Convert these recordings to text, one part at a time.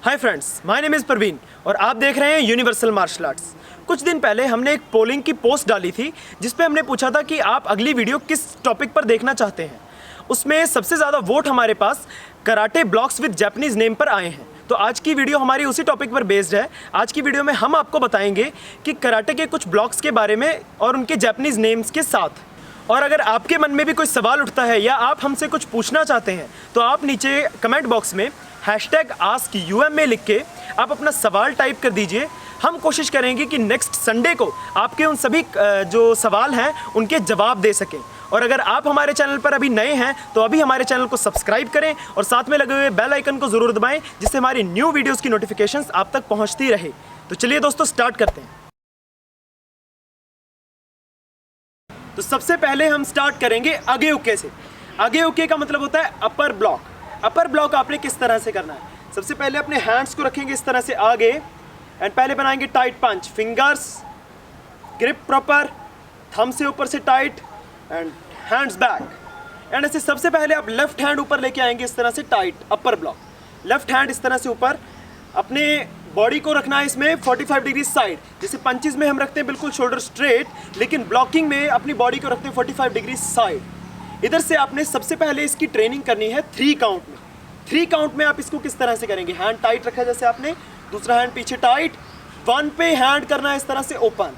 Hi friends, my name is Parveen और आप देख रहे हैं यूनिवर्सल मार्शल आर्ट्स। कुछ दिन पहले हमने एक पोलिंग की पोस्ट डाली थी जिस पे हमने पूछा था कि आप अगली वीडियो किस टॉपिक पर देखना चाहते हैं। उसमें सबसे ज़्यादा वोट हमारे पास karate blocks with Japanese name पर आए हैं। तो आज की वीडियो हमारी उसी टॉपिक पर बेस्ड है। आज की वीडियो में हम आपको बताएंगे कि कराटे के कुछ ब्लॉक्स के बारे में और उनके जापानीज़ नेम्स के साथ। और अगर आपके मन में भी कोई सवाल उठता है या आप हमसे कुछ पूछना चाहते हैं तो आप नीचे कमेंट बॉक्स में #AskUMA लिख के आप अपना सवाल टाइप कर दीजिए। हम कोशिश करेंगे कि नेक्स्ट संडे को आपके उन सभी जो सवाल हैं उनके जवाब दे सकें। और अगर आप हमारे चैनल पर अभी नए हैं तो अभी हमारे चैनल को सब्सक्राइब करें और साथ में लगे हुए बेल आइकन को ज़रूर दबाएं जिससे हमारी न्यू वीडियोज़ की नोटिफिकेशंस आप तक पहुंचती रहे। तो चलिए दोस्तों, स्टार्ट करते हैं। तो सबसे पहले हम स्टार्ट करेंगे आगे उके से। आगे उके का मतलब होता है अपर ब्लॉक। अपर ब्लॉक आपने किस तरह से करना है? सबसे पहले अपने हैंड्स को रखेंगे इस तरह से आगे एंड पहले बनाएंगे टाइट पंच, फिंगर्स ग्रिप प्रॉपर, थंब से ऊपर से tight and hands back. And ऐसे सबसे पहले आप लेफ्ट हैंड ऊपर लेके आएंगे इस तरह से टाइट अपर ब्लॉक। लेफ्ट हैंड इस तरह से ऊपर, अपने बॉडी को रखना है इसमें 45 डिग्री साइड। जैसे पंचेस में हम रखते हैं बिल्कुल शोल्डर स्ट्रेट, लेकिन ब्लॉकिंग में अपनी बॉडी को रखते हैं 45 डिग्री साइड। इधर से आपने सबसे पहले इसकी ट्रेनिंग करनी है 3 काउंट में। 3 काउंट में आप इसको किस तरह से करेंगे? हैंड टाइट रखा जैसे आपने, दूसरा हैंड पीछे टाइट, 1 पे हैंड करना है इस तरह से ओपन,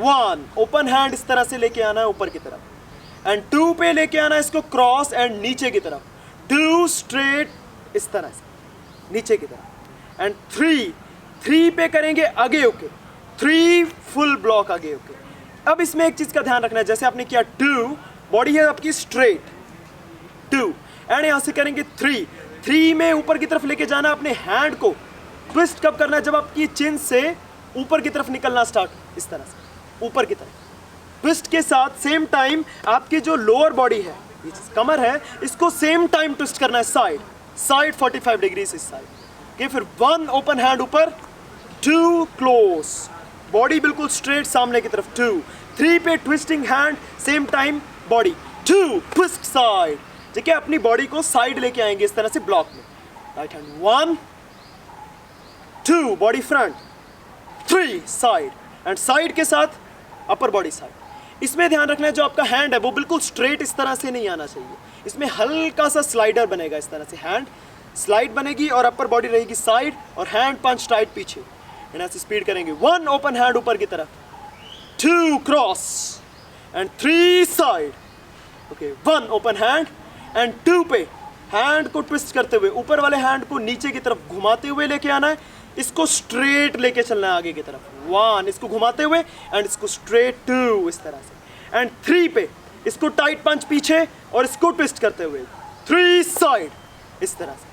1 ओपन हैंड इस तरह से लेके आना है ऊपर की तरफ एंड 2 पे लेके आना है इसको क्रॉस एंड नीचे की तरफ, 2 स्ट्रेट इस तरह से नीचे की तरफ एंड 3 पे करेंगे आगे ओके, 3 फुल ब्लॉक आगे ओके। अब इसमें एक चीज का ध्यान रखना है, जैसे आपने किया 2, बॉडी है आपकी स्ट्रेट 2 एंड यहां से करेंगे 3 में ऊपर की तरफ लेके जाना। अपने हैंड को ट्विस्ट कब करना है? जब आपकी चिन से ऊपर की तरफ निकलना स्टार्ट इस तरह से ऊपर की तरफ ट्विस्ट के साथ सेम टाइम आपकी जो लोअर बॉडी है, ये कमर है, इसको सेम टाइम ट्विस्ट करना है साइड 45 डिग्री इस साइड के। फिर 1 ओपन हैंड ऊपर, 2 क्लोज, बॉडी बिल्कुल स्ट्रेट सामने की तरफ, 2 3 पे twisting hand same time body, 2 twist side. ठीक है, अपनी बॉडी को साइड लेके आएंगे इस तरह से ब्लॉक में। Right hand 1 2 body front, 3 side and side के साथ अपर बॉडी साइड। इसमें ध्यान रखना है जो आपका हैंड है वो बिल्कुल स्ट्रेट इस तरह से नहीं आना चाहिए। इसमें हल्का सा स्लाइडर बनेगा इस तरह से, हैंड स्लाइड बनेगी और अपर बॉडी रहेगी साइड और हैंड पंच टाइट पीछे। एंड ऐसे स्पीड करेंगे, 1 ओपन हैंड ऊपर की तरफ, 2 cross and 3 side okay, 1 open hand and 2 पे हैंड को ट्विस्ट करते हुए ऊपर वाले हैंड को नीचे की तरफ घुमाते हुए लेके आना है, इसको स्ट्रेट लेके चलना है आगे की तरफ, 1 इसको घुमाते हुए एंड इसको स्ट्रेट, 2 इस तरह से एंड 3 पे इसको टाइट पंच पीछे और इसको ट्विस्ट करते हुए 3 साइड इस तरह से।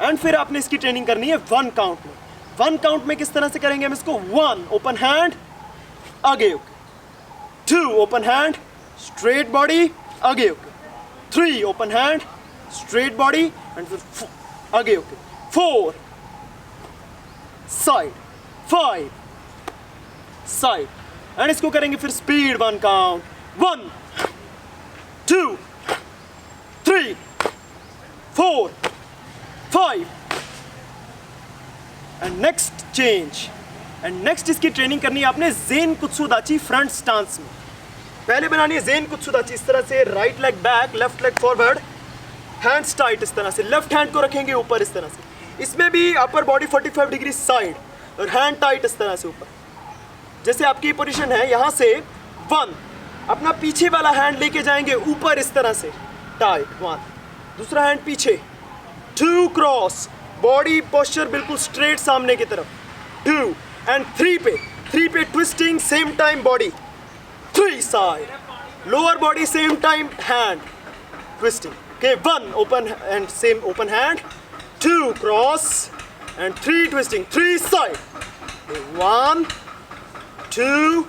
एंड फिर आपने इसकी ट्रेनिंग करनी है 1 काउंट में। 1 काउंट में किस तरह से करेंगे हम इसको? 1 ओपन हैंड आगे okay, 2 open hand straight body आगे okay, 3 open hand straight body and फिर आगे ओके, 4 साइड, 5 साइड एंड इसको करेंगे फिर speed 1 count, 1 2 3 4 5 and next change. And next इसकी ट्रेनिंग करनी है आपने ज़ेन कुत्सुदाची फ्रंट स्टांस में। पहले बनानी है ज़ेन कुत्सुदाची इस तरह से, right leg back, left leg forward, hands tight इस तरह से, लेफ्ट हैंड को रखेंगे ऊपर इस तरह से। इसमें भी अपर बॉडी 45 डिग्री साइड और हैंड टाइट इस तरह से ऊपर। जैसे आपकी पोजीशन है यहाँ से 1 अपना पीछे वाला हैंड लेके जाएंगे ऊपर इस तरह से टाइट, 1 दूसरा हैंड पीछे, 2 क्रॉस, बॉडी पोस्चर बिल्कुल स्ट्रेट सामने की तरफ, 2 एंड 3 पे twisting same time body, 3 side, lower body same time hand twisting okay, 1 open and same open hand, 2 cross and 3 twisting, 3 side, 1 2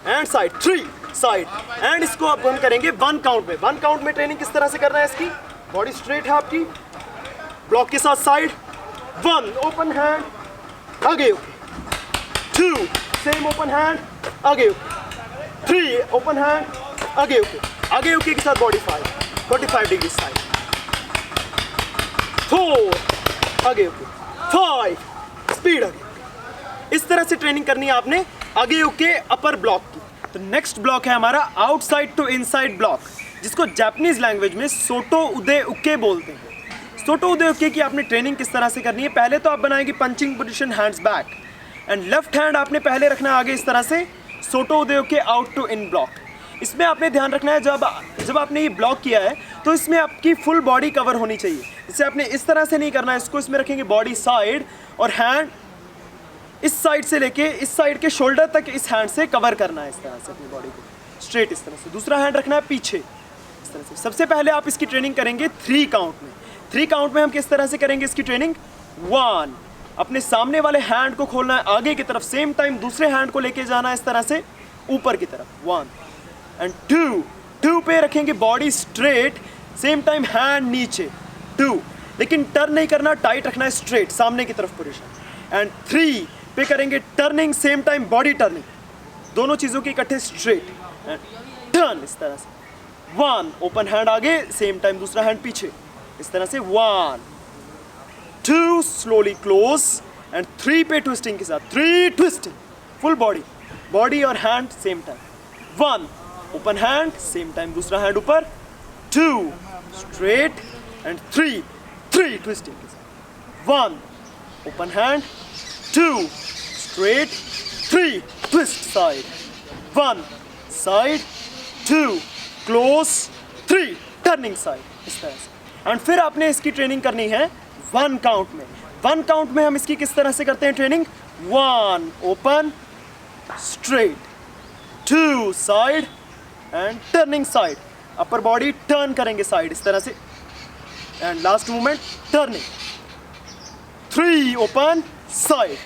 and side, 3 side and इसको अब हम करेंगे 1 काउंट में। 1 काउंट में ट्रेनिंग किस तरह से करना है इसकी? बॉडी स्ट्रेट है आपकी, ब्लॉक के साथ साइड, 1 ओपन हैंड आगे ओके, 2 सेम ओपन हैंड आगे ओके, 3 ओपन हैंड आगे ओके के साथ बॉडी 45 डिग्री साइड, 4 आगे 5 ट्रेनिंग करनी है आपने आगे के अपर ब्लॉक की। तो नेक्स्ट ब्लॉक है हमारा आउटसाइड टू इनसाइड ब्लॉक, जिसको जापानीज लैंग्वेज में सोटो उदे उके बोलते हैं। सोटो उदे उके की आपने ट्रेनिंग किस तरह से करनी है, पहले तो आप बनाएंगे punching position hands back and left hand आपने पहले रखना है आगे इस तरह से, सोटो उदे उके आउट टू इन ब्लॉक। इसमें आपने ध्यान रखना है जब आपने ये ब्लॉक किया है तो इसमें आपकी फुल बॉडी कवर होनी चाहिए। इसे आपने इस तरह से नहीं करना है, इसको इसमें रखेंगे बॉडी साइड और हैंड इस साइड से लेके इस साइड के शोल्डर तक इस हैंड से कवर करना है इस तरह से अपनी बॉडी को स्ट्रेट इस तरह से। दूसरा हैंड रखना है पीछे इस तरह से। सबसे पहले आप इसकी ट्रेनिंग करेंगे 3 काउंट में। 3 काउंट में हम किस तरह से करेंगे इसकी ट्रेनिंग, 1 अपने सामने वाले हैंड को खोलना है आगे की तरफ, सेम टाइम दूसरे हैंड को लेके जाना है इस तरह से ऊपर की तरफ, 1 एंड 2 पे रखेंगे body straight, same time hand नीचे 2, लेकिन टर्न नहीं करना, टाइट रखना है स्ट्रेट सामने की तरफ पोजीशन। एंड 3 पे करेंगे turning, same time body turning, दोनों चीज़ों के इकट्ठे स्ट्रेट एंड टर्न इस तरह से। 1 ओपन हैंड आगे, सेम टाइम दूसरा हैंड पीछे इस तरह से, 1 2 स्लोली क्लोज एंड 3 पे ट्विस्टिंग के साथ, 3 ट्विस्टिंग फुल बॉडी और hand same time, 1 open hand, same time दूसरा हैंड ऊपर, 2 स्ट्रेट एंड 3 ट्विस्टिंग के साथ, 1 open hand, 2 straight, 3 twist side, 1 side, 2 close, 3 turning side इस तरह से। एंड फिर आपने इसकी ट्रेनिंग करनी है 1 काउंट में। 1 काउंट में हम इसकी किस तरह से करते हैं training, 1 open straight, 2 side and turning side, upper body turn करेंगे साइड इस तरह से and last movement turning, 3 open side,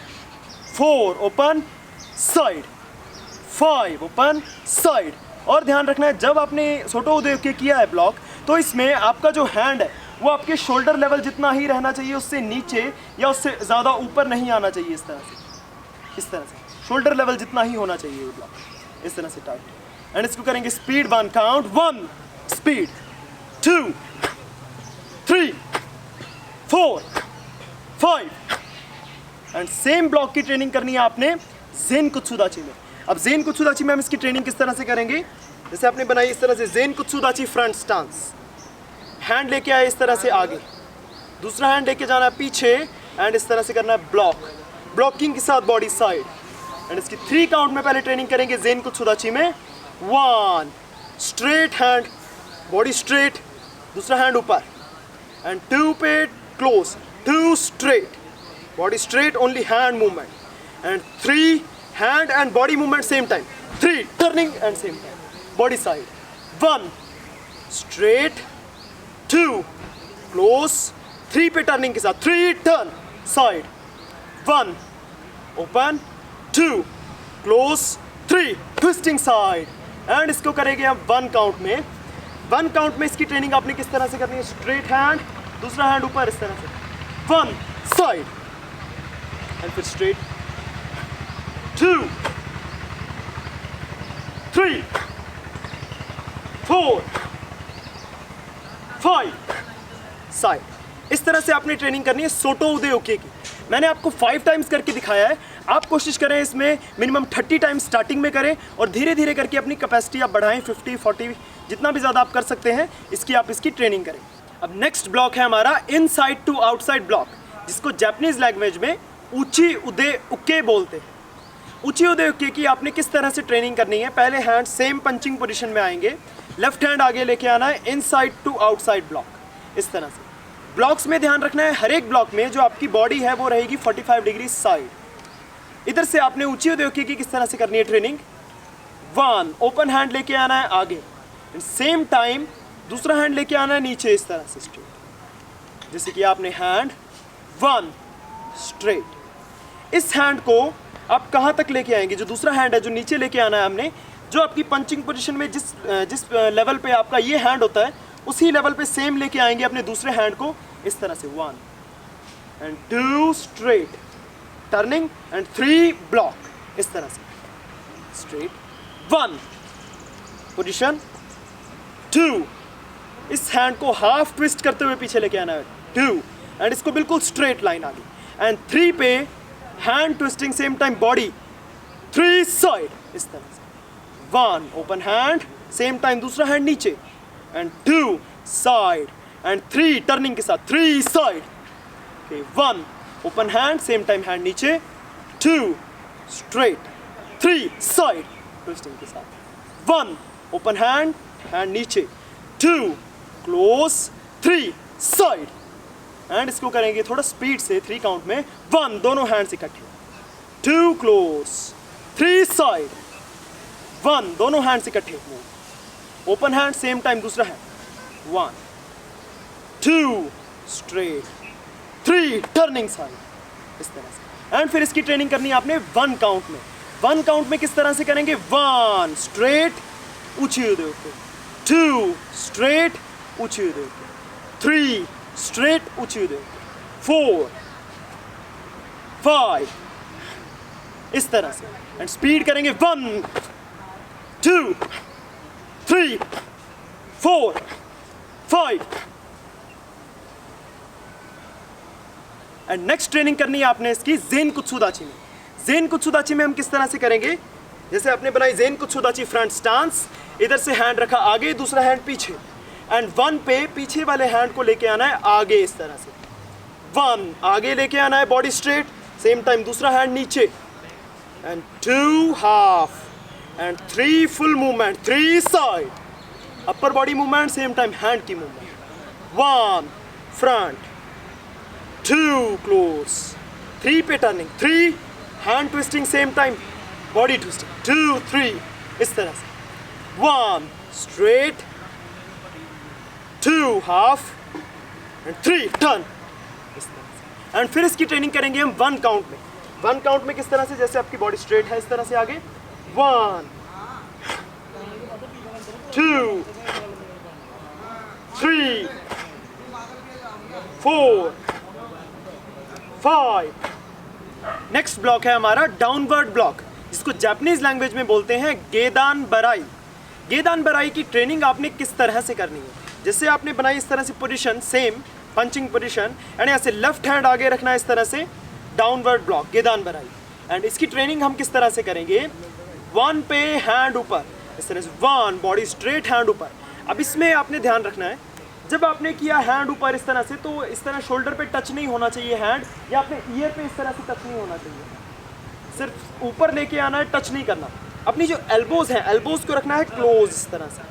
4 open side, 5 open side. और ध्यान रखना है जब आपने सोटो उदे उके किया है ब्लॉक, तो इसमें आपका जो हैंड है वो आपके शोल्डर लेवल जितना ही रहना चाहिए, उससे नीचे या उससे ज़्यादा ऊपर नहीं आना चाहिए इस तरह से शोल्डर लेवल जितना ही होना चाहिए ये ब्लॉक इस तरह से टाइट। एंड इसको करेंगे speed 1 count, 1 speed, 2 3 4 5 and same block की ट्रेनिंग करनी है आपने ज़ेन कुत्सुदाची में। अब ज़ेन कुत्सुदाची में हम इसकी ट्रेनिंग किस तरह से करेंगे, जैसे आपने बनाई इस तरह से ज़ेन कुत्सुदाची फ्रंट स्टांस, हैंड लेके आए इस तरह से आगे, दूसरा हैंड लेके जाना है पीछे एंड इस तरह से करना है ब्लॉकिंग के साथ बॉडी साइड। एंड इसकी 3 काउंट में पहले ट्रेनिंग करेंगे ज़ेन कुत्सुदाची में, 1 स्ट्रेट हैंड, बॉडी स्ट्रेट, दूसरा हैंड ऊपर एंड 2 पे close, 2 straight, body straight, only hand movement and 3 hand and body movement same time, 3 turning and same time body side, 1 straight, 2 close, 3 पे turning के साथ, 3 turn side, 1 open, 2 close, 3 twisting side. And इसको करेंगे हम 1 count में। 1 count में इसकी training आपने किस तरह से करनी है, स्ट्रेट हैंड, दूसरा हैंड ऊपर इस तरह से, 1 साइड एंड फिर स्ट्रेट, 2 3 4 5 साइड। इस तरह से आपने ट्रेनिंग करनी है सोटो उदे उके की। मैंने आपको 5 टाइम्स करके दिखाया है, आप कोशिश करें इसमें मिनिमम 30 टाइम्स स्टार्टिंग में करें और धीरे धीरे करके अपनी कैपेसिटी आप बढ़ाएं, 50 40 जितना भी ज़्यादा आप कर सकते हैं इसकी ट्रेनिंग करें। अब नेक्स्ट ब्लॉक है हमारा इनसाइड टू आउटसाइड ब्लॉक, जिसको जापानीज लैंग्वेज में उची उदे उके बोलते हैं। उची उदे उके की आपने किस तरह से ट्रेनिंग करनी है, पहले हैंड सेम पंचिंग पोजीशन में आएंगे, लेफ्ट हैंड आगे लेके आना है, इनसाइड टू आउटसाइड ब्लॉक इस तरह से। ब्लॉक्स में ध्यान रखना है हर एक ब्लॉक में जो आपकी बॉडी है वो रहेगी 45 डिग्री साइड। इधर से आपने उची उदे उके की किस तरह से करनी है ट्रेनिंग, 1 ओपन हैंड लेके आना है आगे, सेम टाइम दूसरा हैंड लेके आना है नीचे इस तरह से स्ट्रेट, जैसे कि आपने हैंड 1 स्ट्रेट। इस हैंड को आप कहाँ तक लेके आएंगे, जो दूसरा हैंड है जो नीचे लेके आना है हमने, जो आपकी पंचिंग पोजीशन में जिस लेवल पे आपका ये हैंड होता है उसी लेवल पे सेम लेके आएंगे अपने दूसरे हैंड को इस तरह से, 1 and 2 straight turning and 3 block इस तरह से स्ट्रेट, 1 पोजीशन, 2 इस हैंड को हाफ ट्विस्ट करते हुए पीछे लेके आना है, 2 एंड इसको बिल्कुल स्ट्रेट लाइन आगे एंड 3 पे hand twisting same time body 3 side, इस तरह से 1 ओपन हैंड, सेम टाइम दूसरा हैंड नीचे, एंड 2 साइड, एंड 3 टर्निंग के साथ 3 side, 1 open hand, same time hand नीचे, 2 स्ट्रेट, 3 साइड ट्विस्टिंग के साथ, 1 ओपन हैंड, हैंड नीचे, 2 क्लोज, 3 साइड, एंड इसको करेंगे थोड़ा स्पीड से 3 काउंट में, 1 दोनों हैंड्स इकट्ठे, 2 क्लोज, 3 साइड, 1 दोनों हैंड्स इकट्ठे, ओपन हैंड सेम टाइम दूसरा हैंड, 1 2 स्ट्रेट, 3 टर्निंग साइड, इस तरह से। एंड फिर इसकी ट्रेनिंग करनी है आपने 1 काउंट में। 1 काउंट में किस तरह से करेंगे, 1 स्ट्रेट ऊंची उदय होते, 2 स्ट्रेट ऊंची उदय होते, 3 स्ट्रेट ऊंची उदय होते, 4 5, इस तरह से। एंड स्पीड करेंगे 1 2 3 4 5। एंड नेक्स्ट ट्रेनिंग करनी है आपने इसकी ज़ेन कुत्सुदाची में। ज़ेन कुत्सुदाची में हम किस तरह से करेंगे, जैसे आपने बनाई ज़ेन कुत्सुदाची फ्रंट स्टांस, इधर से हैंड रखा आगे, दूसरा हैंड पीछे, एंड 1 पे पीछे वाले हैंड को लेके आना है आगे, इस तरह से 1 आगे लेके आना है, बॉडी स्ट्रेट, सेम टाइम दूसरा हैंड नीचे, and 2 half, and 3 full movement, 3 side, upper body movement, same time hand की मूवमेंट, 1 फ्रंट, 2 क्लोज, 3 पे turning, 3 hand twisting, same time body twisting, 2 3, इस तरह से 1 स्ट्रेट, 2 हाफ, एंड 3 टर्न, इस तरह से। एंड फिर इसकी ट्रेनिंग करेंगे हम 1 काउंट में। 1 काउंट में किस तरह से, जैसे आपकी बॉडी स्ट्रेट है इस तरह से आगे, 1 2 3 4 5। नेक्स्ट ब्लॉक है हमारा डाउनवर्ड ब्लॉक, जिसको जापानीज लैंग्वेज में बोलते हैं गेदान बराई। गेदान बराई की ट्रेनिंग आपने किस तरह से करनी है, जैसे आपने बनाई इस तरह से position, same punching position, and यहाँ से लेफ्ट हैंड आगे रखना है इस तरह से, डाउनवर्ड ब्लॉक गेदान बराई। एंड इसकी ट्रेनिंग हम किस तरह से करेंगे, 1 पे हैंड ऊपर, इस तरह से 1 बॉडी स्ट्रेट, हैंड ऊपर। अब इसमें आपने ध्यान रखना है, जब आपने किया हैंड ऊपर इस तरह से, तो इस तरह शोल्डर पे टच नहीं होना चाहिए हैंड, या अपने ईयर पे इस तरह से टच नहीं होना चाहिए, सिर्फ ऊपर लेके आना है, टच नहीं करना। अपनी जो एल्बोज हैं, एल्बोज को रखना है क्लोज, इस तरह से,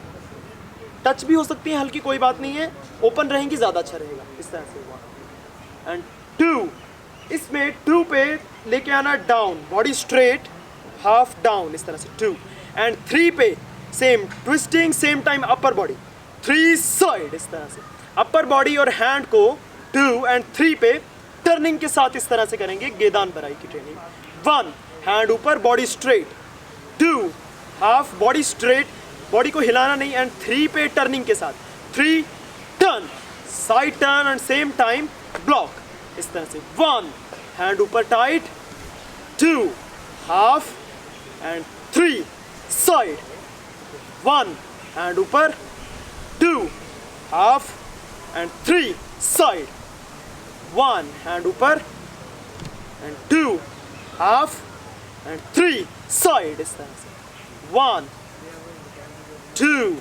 टच भी हो सकती है हल्की, कोई बात नहीं है, ओपन रहेंगी ज़्यादा अच्छा रहेगा, इस तरह से। एंड 2, इसमें 2 पे लेके आना down, body straight, half down, इस तरह से 2, एंड 3 पे same twisting, same time upper body, 3 side, इस तरह से। अपर बॉडी और हैंड को 2 एंड 3 पे टर्निंग के साथ इस तरह से करेंगे गेदान बराई की ट्रेनिंग। 1 हैंड ऊपर, body straight, 2 half, body straight, body को हिलाना नहीं, एंड 3 पे टर्निंग के साथ, 3 turn, side turn, and same time block, इस तरह से। 1 हैंड ऊपर tight, 2 half, and 3 side, 1 hand ऊपर, 2 हाफ, एंड 3 साइड, 1 हैंड ऊपर, एंड 2 हाफ, एंड 3 साइड, इस तरह से। 1 2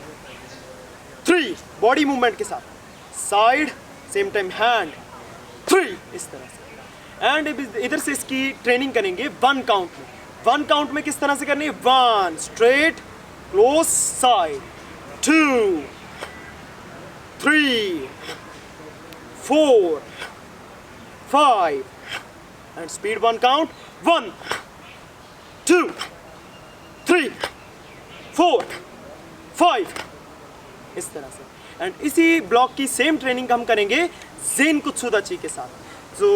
3 बॉडी मूवमेंट के साथ, साइड, सेम टाइम हैंड, 3, इस तरह से। एंड इधर से इसकी ट्रेनिंग करेंगे 1 काउंट में। 1 काउंट में किस तरह से करनी है, 1 straight, close, side, 2 3 4 5, and speed 1 count, 1 2 3 4 5, इस तरह से। एंड इसी ब्लॉक की सेम ट्रेनिंग हम करेंगे ज़ेन कुत्सुदाची के साथ। जो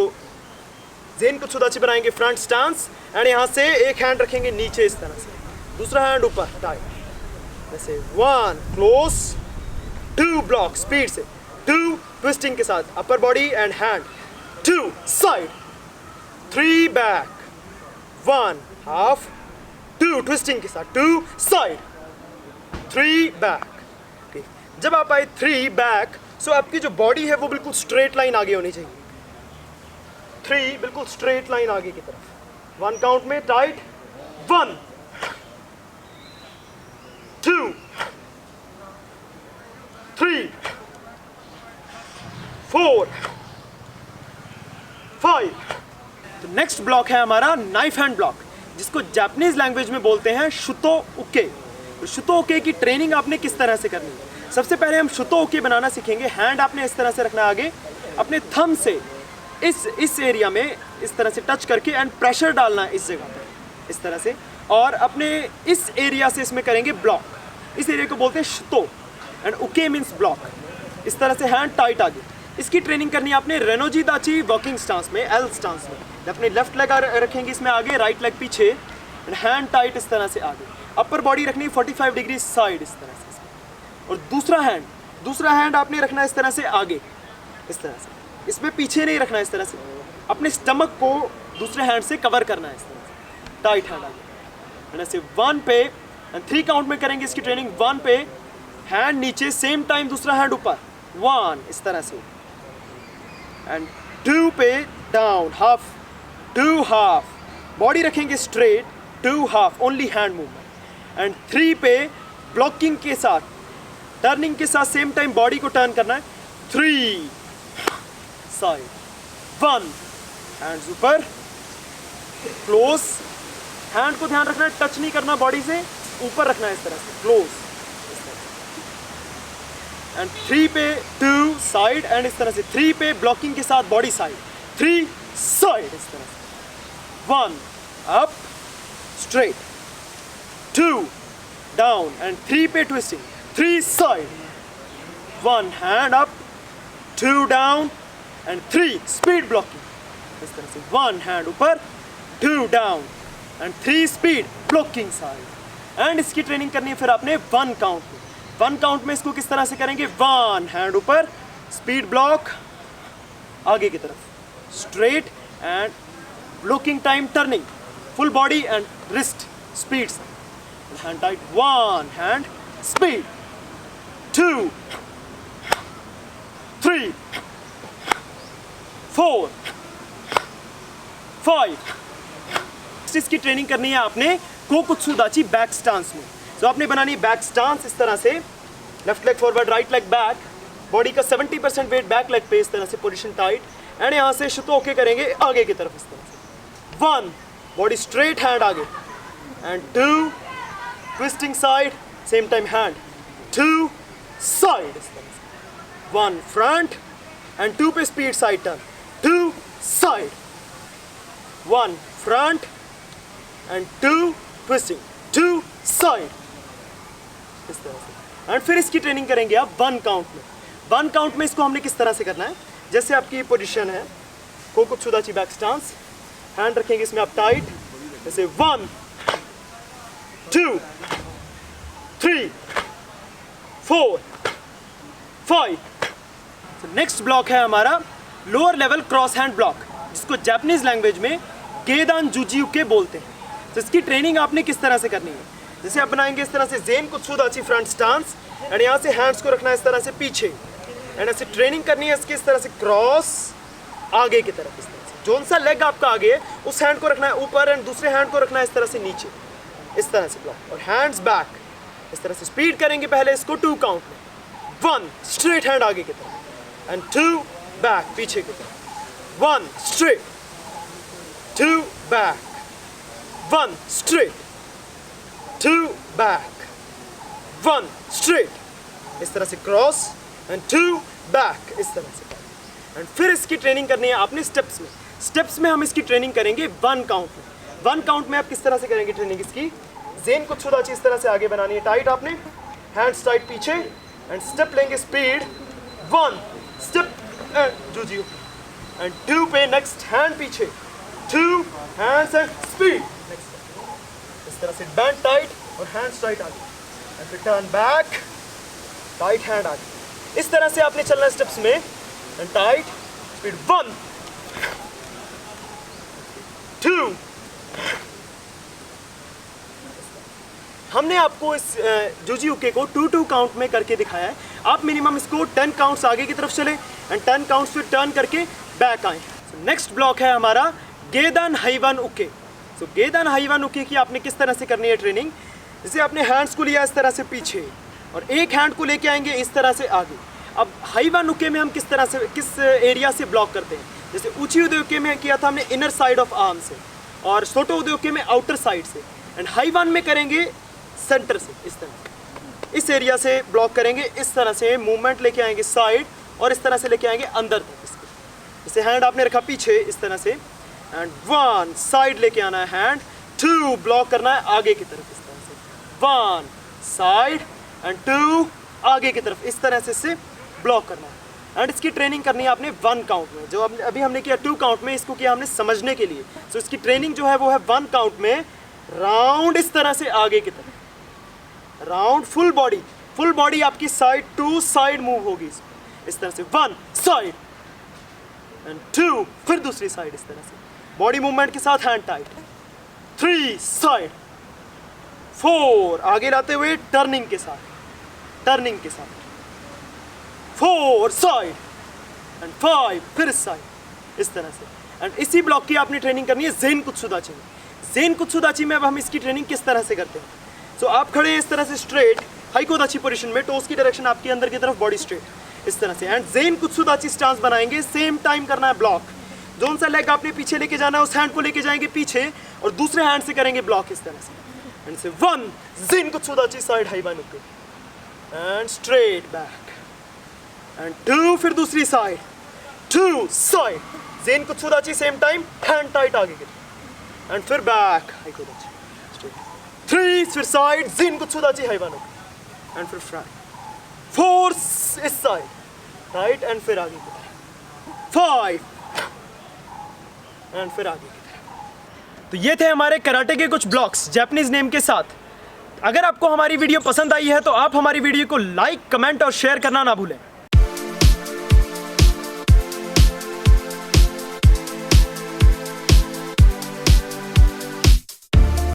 ज़ेन कुत्सुदाची बनाएंगे फ्रंट स्टांस, एंड यहाँ से एक हैंड रखेंगे नीचे इस तरह से, दूसरा हैंड ऊपर टाइट, जैसे 1 क्लोज, 2 ब्लॉक स्पीड से, 2 ट्विस्टिंग के साथ, upper body and hand, 2 side, 3 back, 1 half, 2 twisting के साथ, 2 साइड, 3 बैक। जब आप आए 3 बैक, सो आपकी जो बॉडी है वो बिल्कुल स्ट्रेट लाइन आगे होनी चाहिए, 3 बिल्कुल स्ट्रेट लाइन आगे की तरफ। 1 काउंट में टाइट, 1 2 3 4 5। तो नेक्स्ट ब्लॉक है हमारा नाइफ हैंड ब्लॉक, जिसको जापानीज लैंग्वेज में बोलते हैं शुतो उके। तो शुतो उके की ट्रेनिंग आपने किस तरह से करनी है? सबसे पहले हम शुतो उके बनाना सीखेंगे। हैंड आपने इस तरह से रखना आगे, अपने थंब से इस एरिया में इस तरह से टच करके एंड प्रेशर डालना इस जगह पर इस तरह से, और अपने इस एरिया से इसमें करेंगे ब्लॉक। इस एरिया को बोलते हैं शुतो एंड उके मीन्स ब्लॉक। इस तरह से हैंड टाइट आगे। इसकी ट्रेनिंग करनी है आपने रेनोजी दाची वॉकिंग स्टांस में, एल स्टांस में। अपने लेफ्ट लेग रखेंगे इसमें आगे, राइट लेग पीछे एंड हैंड टाइट इस तरह से आगे। अपर बॉडी रखनी है 45 डिग्री साइड इस तरह से इसमें। और दूसरा हैंड आपने रखना है इस तरह से आगे इस तरह से, इसमें पीछे नहीं रखना है इस तरह से। अपने स्टमक को दूसरे हैंड से कवर करना है इस तरह से, टाइट हैंड आगे। एंड ऐसे 1 पे एंड 3 काउंट में करेंगे इसकी ट्रेनिंग। 1 पे हैंड नीचे, सेम टाइम दूसरा हैंड ऊपर, 1 इस तरह से। एंड 2 पे डाउन, हाफ, 2 हाफ, बॉडी रखेंगे straight, 2 half, only hand movement. And 3 पे ब्लॉकिंग के साथ, टर्निंग के साथ सेम टाइम बॉडी को टर्न करना है, 3 साइड, 1 हैंड्स ऊपर, क्लोज। हैंड को ध्यान रखना है, टच नहीं करना बॉडी से, ऊपर रखना है इस तरह से, क्लोज। एंड 3 पे 2 साइड एंड इस तरह से, 3 पे ब्लॉकिंग के साथ बॉडी साइड, 3 साइड इस तरह से, 1 अप स्ट्रेट, 2 डाउन एंड 3 पे twisting, 3 side, 1 hand up, 2 down and 3 speed blocking इस तरह से, 1 हैंड ऊपर, 2 down and 3 speed blocking side. And इसकी ट्रेनिंग करनी है फिर आपने 1 काउंट में। 1 काउंट में इसको किस तरह से करेंगे? 1 हैंड ऊपर, स्पीड ब्लॉक आगे की तरफ, straight and blocking time turning, full body and wrist speed से, हैंड टाइट, 1 हैंड स्पीड, 2 3 4 5। इसकी ट्रेनिंग करनी है आपने कोकुत्सु दाची बैक स्टांस में। तो आपने बनानी बैक स्टांस इस तरह से, left leg forward, right leg back, body का 70% वेट बैक लेग पे इस तरह से, पोजीशन टाइट। एंड यहाँ से शुतो ओके करेंगे आगे की तरफ इस तरह से, 1 बॉडी स्ट्रेट, हैंड आगे and 2 twisting side, same time hand, 2 side इस तरह से, 1 फ्रंट एंड 2 पे speed side turn, 2 side, 1 front end 2 twisting, 2 side इस तरह से। एंड फिर इसकी ट्रेनिंग करेंगे आप 1 काउंट में। 1 काउंट में इसको हमने किस तरह से करना है? जैसे आपकी पोजीशन है कोकुत्सु दाची बैक स्टांस, हैंड रखेंगे इसमें आप टाइट, जैसे 1 2 3 4 5। नेक्स्ट ब्लॉक है हमारा lower level cross hand block, जिसको जापानीज लैंग्वेज में गेदान जुजी उके बोलते हैं। तो इसकी ट्रेनिंग आपने किस तरह से करनी है? जैसे आप बनाएंगे इस तरह से ज़ेनकुत्सु दाची फ्रंट स्टांस, एंड यहाँ से हैंड्स को रखना है इस तरह से पीछे, एंड ऐसे ट्रेनिंग करनी है इसकी इस तरह से, क्रॉस आगे की तरफ इस तरह से। जोन सा लेग आपका आगे है उस हैंड को रखना है ऊपर एंड दूसरे हैंड को रखना है इस तरह से नीचे, इस तरह से ब्लॉक, और हैंड्स बैक इस तरह से। स्पीड करेंगे पहले इसको 2 काउंट में, 1 स्ट्रेट हैंड आगे की तरफ एंड 2 बैक पीछे की तरफ, 1 straight, 2 back, 1 straight, 2 back, 1 straight इस तरह से, क्रॉस एंड 2 बैक इस तरह से। एंड फिर इसकी ट्रेनिंग करनी है आपने स्टेप्स में। स्टेप्स में हम इसकी ट्रेनिंग करेंगे 1 काउंट में। 1 काउंट में आप किस तरह से करेंगे ट्रेनिंग इसकी? ज़ेनकुत्सु दाची इस तरह से आगे बनानी है, टाइट आपने, हैंड्स टाइट पीछे एंड स्टेप लेंगे स्पीड, 1 स्टेप एंड जुजियो एंड 2 पे नेक्स्ट हैंड पीछे, 2 हैंड्स एंड स्पीड नेक्स्ट, इस तरह से बैंड टाइट और हैंड्स टाइट आगे एंड फिर टर्न बैक, टाइट हैंड आगे। इस तरह से आपने चलना है स्टेप्स में एंड टाइट स्पीड, 1 2। हमने आपको इस जुजी उके को 2-2 काउंट में करके दिखाया है। आप मिनिमम इसको 10 काउंट्स आगे की तरफ चले एंड 10 काउंट्स फिर टर्न करके बैक आए। नेक्स्ट ब्लॉक है हमारा गेदान हाइवन उके। सो गेदान हाइवान उके की आपने किस तरह से करनी है ट्रेनिंग। जैसे आपने हैंड्स को लिया इस तरह से पीछे और एक हैंड को लेके आएंगे इस तरह से आगे। अब हाइवान उके में हम किस तरह से, किस एरिया से ब्लॉक करते हैं। जैसे ऊंची उदयोके में किया था हमने इनर साइड ऑफ आर्म से, और छोटे उदयोके में आउटर साइड से, एंड हाइवान में करेंगे सेंटर से, इस तरह से, इस एरिया से ब्लॉक करेंगे। इस तरह से मूवमेंट लेके आएंगे साइड, और इस तरह से लेके आएंगे अंदर तक इसके। जैसे हैंड आपने रखा पीछे इस तरह से, एंड 1 साइड लेके आना है हैंड, 2 ब्लॉक करना है आगे की तरफ इस तरह से, 1 साइड एंड 2 आगे की तरफ, इस तरह से इससे ब्लॉक करना है। एंड इसकी ट्रेनिंग करनी है आपने 1 काउंट में। जो अभी हमने किया 2 काउंट में, इसको किया हमने समझने के लिए। सो इसकी ट्रेनिंग जो है वो है 1 काउंट में, राउंड इस तरह से आगे की तरफ, राउंड फुल बॉडी आपकी साइड टू साइड मूव होगी इस तरह से, 1 साइड एंड 2, फिर दूसरी साइड इस तरह से, बॉडी मूवमेंट के साथ हैंड टाइट, 3 साइड, 4 आगे लाते हुए टर्निंग के साथ, 4 साइड एंड 5 फिर साइड, इस तरह से। एंड इसी ब्लॉक की आपने ट्रेनिंग करनी है ज़ेन कुत्सुदाची में। ज़ेन कुत्सुदाची में अब हम इसकी ट्रेनिंग किस तरह से करते हैं। सो आप खड़े हैं इस तरह से स्ट्रेट हाइकोदाची पोजीशन में, टोस की डायरेक्शन आपकी अंदर की तरफ, बॉडी स्ट्रेट इस तरह से। एंड ज़ेन कुत्सुदाची स्टांस बनाएंगे, सेम टाइम करना है ब्लॉक। जोन सा लेग आपने पीछे लेके जाना है, उस हैंड को लेके जाएंगे पीछे और दूसरे हैंड से करेंगे ब्लॉक इस तरह से। एंड से 1 ज़ेन कुत्सुदाची साइड हाइवान उके एंड स्ट्रेट बैक, एंड 2 फिर दूसरी साइड, 2 साइड ज़ेन कुत्सुदाची सेम टाइम, हैंड टाइट आगे की, एंड फिर बैक हाइकोदाची स्ट्रेट, 3 फिर साइड ज़ेन कुत्सुदाची हाइवान उके, एंड फिर फ्रंट, 4 इस साइड राइट, एंड फिर आगे की तरफ, 5 एंड फिर आगे की तरफ। तो ये थे हमारे कराटे के कुछ ब्लॉक्स जापानीज नेम के साथ। अगर आपको हमारी वीडियो पसंद आई है तो आप हमारी वीडियो को लाइक, कमेंट और शेयर करना ना भूलें।